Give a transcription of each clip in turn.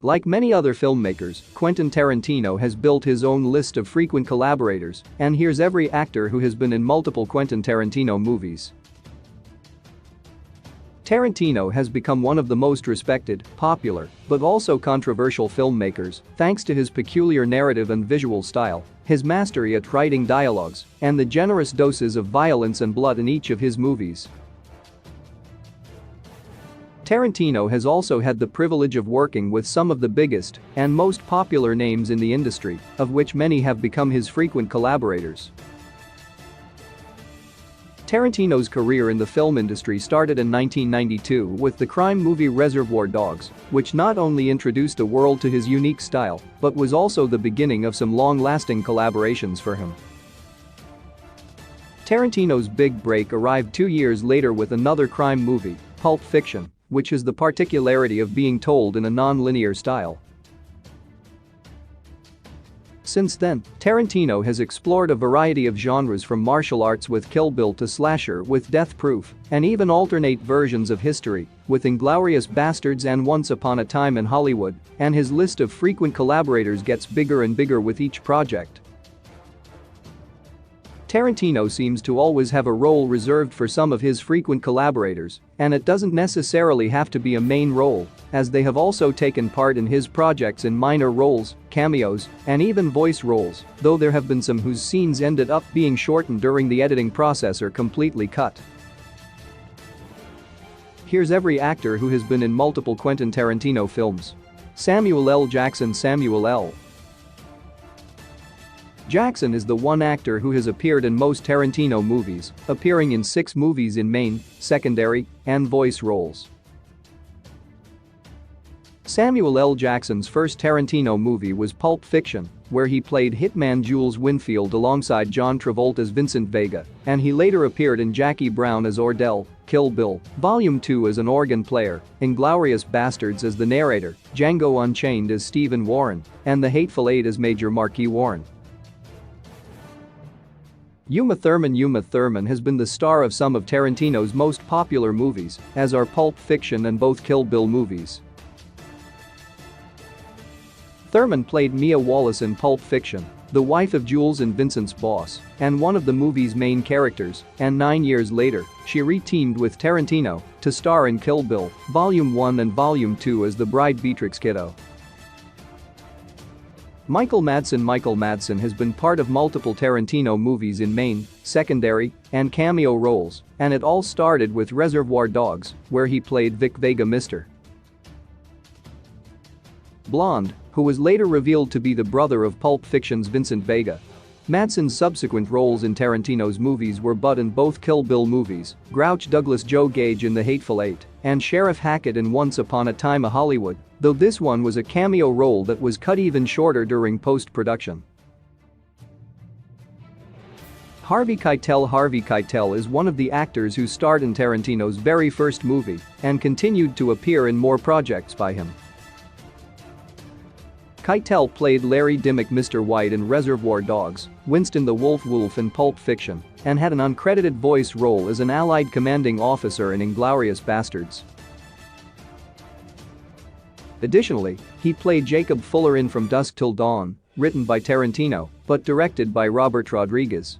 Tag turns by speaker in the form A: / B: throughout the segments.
A: Like many other filmmakers, Quentin Tarantino has built his own list of frequent collaborators, and here's every actor who has been in multiple Quentin Tarantino movies. Tarantino has become one of the most respected, popular, but also controversial filmmakers thanks to his peculiar narrative and visual style, his mastery at writing dialogues, and the generous doses of violence and blood in each of his movies. Tarantino has also had the privilege of working with some of the biggest and most popular names in the industry, of which many have become his frequent collaborators. Tarantino's career in the film industry started in 1992 with the crime movie Reservoir Dogs, which not only introduced the world to his unique style, but was also the beginning of some long-lasting collaborations for him. Tarantino's big break arrived 2 years later with another crime movie, Pulp Fiction, which is the particularity of being told in a non-linear style. Since then, Tarantino has explored a variety of genres from martial arts with Kill Bill to slasher with Death Proof, and even alternate versions of history with Inglourious Basterds and Once Upon a Time in Hollywood, and his list of frequent collaborators gets bigger and bigger with each project. Tarantino seems to always have a role reserved for some of his frequent collaborators, and it doesn't necessarily have to be a main role, as they have also taken part in his projects in minor roles, cameos, and even voice roles, though there have been some whose scenes ended up being shortened during the editing process or completely cut. Here's every actor who has been in multiple Quentin Tarantino films. Samuel L. Jackson. Samuel L. Jackson is the one actor who has appeared in most Tarantino movies, appearing in 6 movies in main, secondary, and voice roles. Samuel L. Jackson's first Tarantino movie was Pulp Fiction, where he played hitman Jules Winfield alongside John Travolta's Vincent Vega, and he later appeared in Jackie Brown as Ordell, Kill Bill, Volume 2 as an organ player, Inglourious Basterds as the narrator, Django Unchained as Stephen Warren, and The Hateful Eight as Major Marquis Warren. Uma Thurman has been the star of some of Tarantino's most popular movies, as are Pulp Fiction and both Kill Bill movies. Thurman played Mia Wallace in Pulp Fiction, the wife of Jules and Vincent's boss, and one of the movie's main characters, and 9 years later, she re-teamed with Tarantino to star in Kill Bill, Volume 1 and Volume 2 as the bride Beatrix Kiddo. Michael Madsen has been part of multiple Tarantino movies in main, secondary, and cameo roles, and it all started with Reservoir Dogs, where he played Vic Vega Mr. Blonde, who was later revealed to be the brother of Pulp Fiction's Vincent Vega. Madsen's subsequent roles in Tarantino's movies were Bud in both Kill Bill movies, Grouch Douglas Joe Gage in The Hateful Eight, and Sheriff Hackett in Once Upon a Time in Hollywood, though this one was a cameo role that was cut even shorter during post-production. Harvey Keitel is one of the actors who starred in Tarantino's very first movie and continued to appear in more projects by him. Keitel played Larry Dimmock Mr. White in Reservoir Dogs, Winston the Wolf in Pulp Fiction, and had an uncredited voice role as an Allied commanding officer in Inglourious Basterds. Additionally, he played Jacob Fuller in From Dusk Till Dawn, written by Tarantino, but directed by Robert Rodriguez.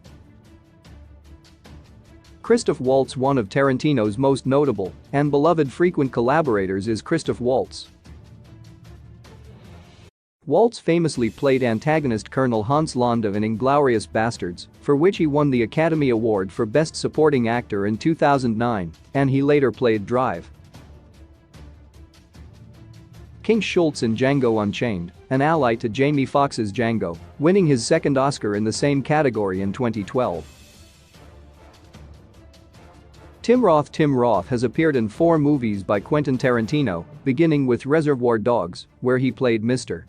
A: Christoph Waltz. One of Tarantino's most notable and beloved frequent collaborators is Christoph Waltz. Waltz famously played antagonist Colonel Hans Landau in Inglourious Basterds, for which he won the Academy Award for Best Supporting Actor in 2009, and he later played Drive. King Schultz in Django Unchained, an ally to Jamie Foxx's Django, winning his second Oscar in the same category in 2012. Tim Roth has appeared in 4 movies by Quentin Tarantino, beginning with Reservoir Dogs, where he played Mr.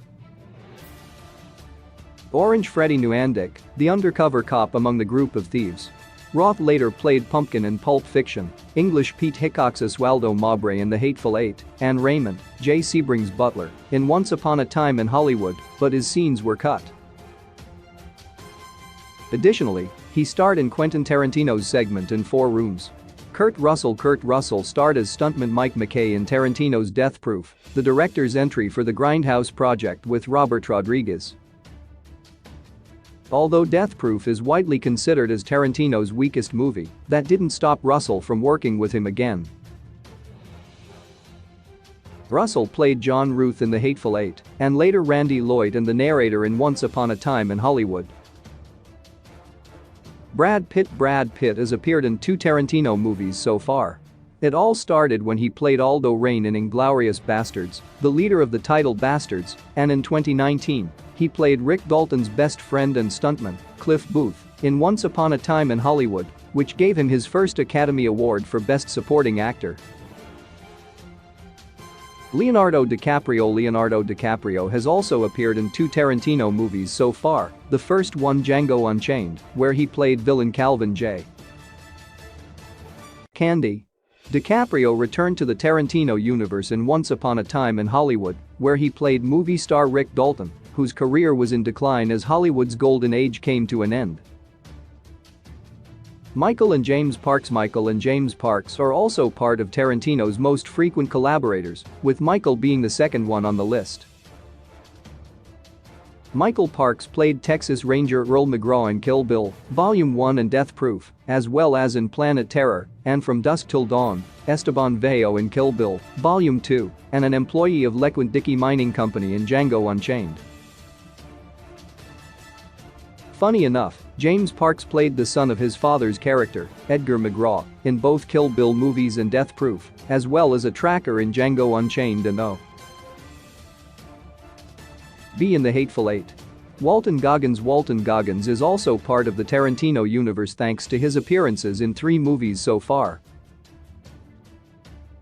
A: Orange Freddie Nuandic, the undercover cop among the group of thieves. Roth later played Pumpkin in Pulp Fiction, English Pete Hickok's Oswaldo Mowbray in The Hateful Eight, and Raymond, Jay Sebring's butler, in Once Upon a Time in Hollywood, but his scenes were cut. Additionally, he starred in Quentin Tarantino's segment in 4 Rooms. Kurt Russell starred as stuntman Mike McKay in Tarantino's Death Proof, the director's entry for the Grindhouse project with Robert Rodriguez. Although Death Proof is widely considered as Tarantino's weakest movie, that didn't stop Russell from working with him again. Russell played John Ruth in The Hateful Eight, and later Randy Lloyd and the narrator in Once Upon a Time in Hollywood. Brad Pitt has appeared in 2 Tarantino movies so far. It all started when he played Aldo Raine in Inglourious Basterds, the leader of the title Bastards, and in 2019, he played Rick Dalton's best friend and stuntman, Cliff Booth, in Once Upon a Time in Hollywood, which gave him his first Academy Award for Best Supporting Actor. Leonardo DiCaprio has also appeared in 2 Tarantino movies so far, the first one Django Unchained, where he played villain Calvin J. Candy. DiCaprio returned to the Tarantino universe in Once Upon a Time in Hollywood, where he played movie star Rick Dalton, whose career was in decline as Hollywood's golden age came to an end. Michael and James Parks are also part of Tarantino's most frequent collaborators, with Michael being the second one on the list. Michael Parks played Texas Ranger Earl McGraw in Kill Bill, Volume 1 and Death Proof, as well as in Planet Terror, and From Dusk Till Dawn, Esteban Veo in Kill Bill, Volume 2, and an employee of Lequent Dickey Mining Company in Django Unchained. Funny enough, James Parks played the son of his father's character, Edgar McGraw, in both Kill Bill movies and Death Proof, as well as a tracker in Django Unchained and B in The Hateful Eight. Walton Goggins is also part of the Tarantino universe thanks to his appearances in 3 movies so far.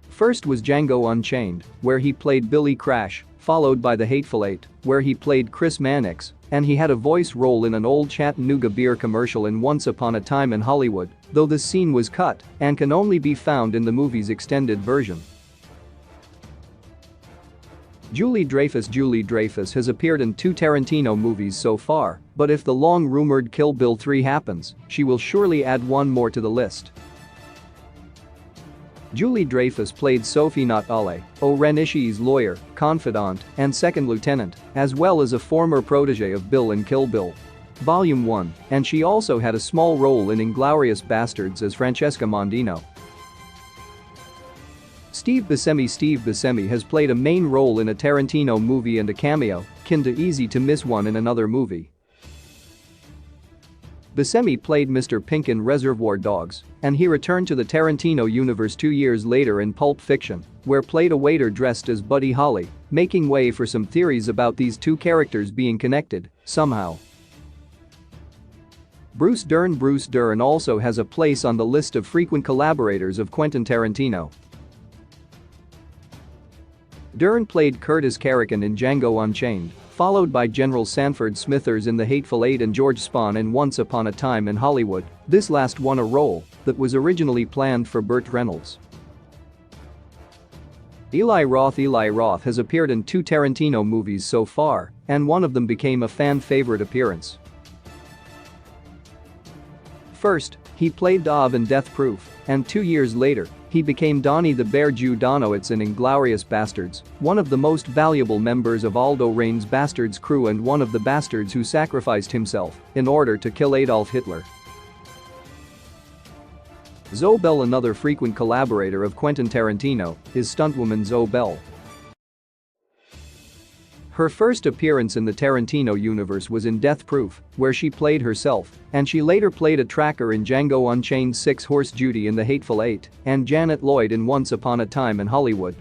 A: First was Django Unchained, where he played Billy Crash, followed by The Hateful Eight, where he played Chris Mannix, and he had a voice role in an old Chattanooga beer commercial in Once Upon a Time in Hollywood, though the scene was cut and can only be found in the movie's extended version. Julie Dreyfus has appeared in 2 Tarantino movies so far, but if the long-rumored Kill Bill 3 happens, she will surely add one more to the list. Julie Dreyfus played Sophie Not Ale, O-Ren Ishii's lawyer, confidant, and second lieutenant, as well as a former protege of Bill in Kill Bill Volume 1, and she also had a small role in Inglourious Basterds as Francesca Mondino. Steve Buscemi has played a main role in a Tarantino movie and a cameo, kin to Easy to Miss One in another movie. Buscemi played Mr. Pink in Reservoir Dogs, and he returned to the Tarantino universe 2 years later in Pulp Fiction, where played a waiter dressed as Buddy Holly, making way for some theories about these 2 characters being connected, somehow. Bruce Dern also has a place on the list of frequent collaborators of Quentin Tarantino. Dern played Curtis Carrican in Django Unchained, followed by General Sanford Smithers in The Hateful Eight and George Spahn in Once Upon a Time in Hollywood, this last one a role that was originally planned for Burt Reynolds. Eli Roth has appeared in 2 Tarantino movies so far, and one of them became a fan favorite appearance. First, he played Dov in Death Proof, and 2 years later, he became Donnie the Bear Jew Donowitz in Inglourious Basterds, one of the most valuable members of Aldo Raine's Bastards crew and one of the bastards who sacrificed himself in order to kill Adolf Hitler. Zoe Bell, another frequent collaborator of Quentin Tarantino, is stuntwoman Zoe Bell. Her first appearance in the Tarantino universe was in Death Proof, where she played herself, and she later played a tracker in Django Unchained 6-Horse Judy in The Hateful Eight, and Janet Lloyd in Once Upon a Time in Hollywood.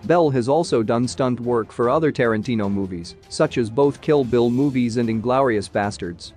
A: Bell has also done stunt work for other Tarantino movies, such as both Kill Bill movies and Inglourious Basterds.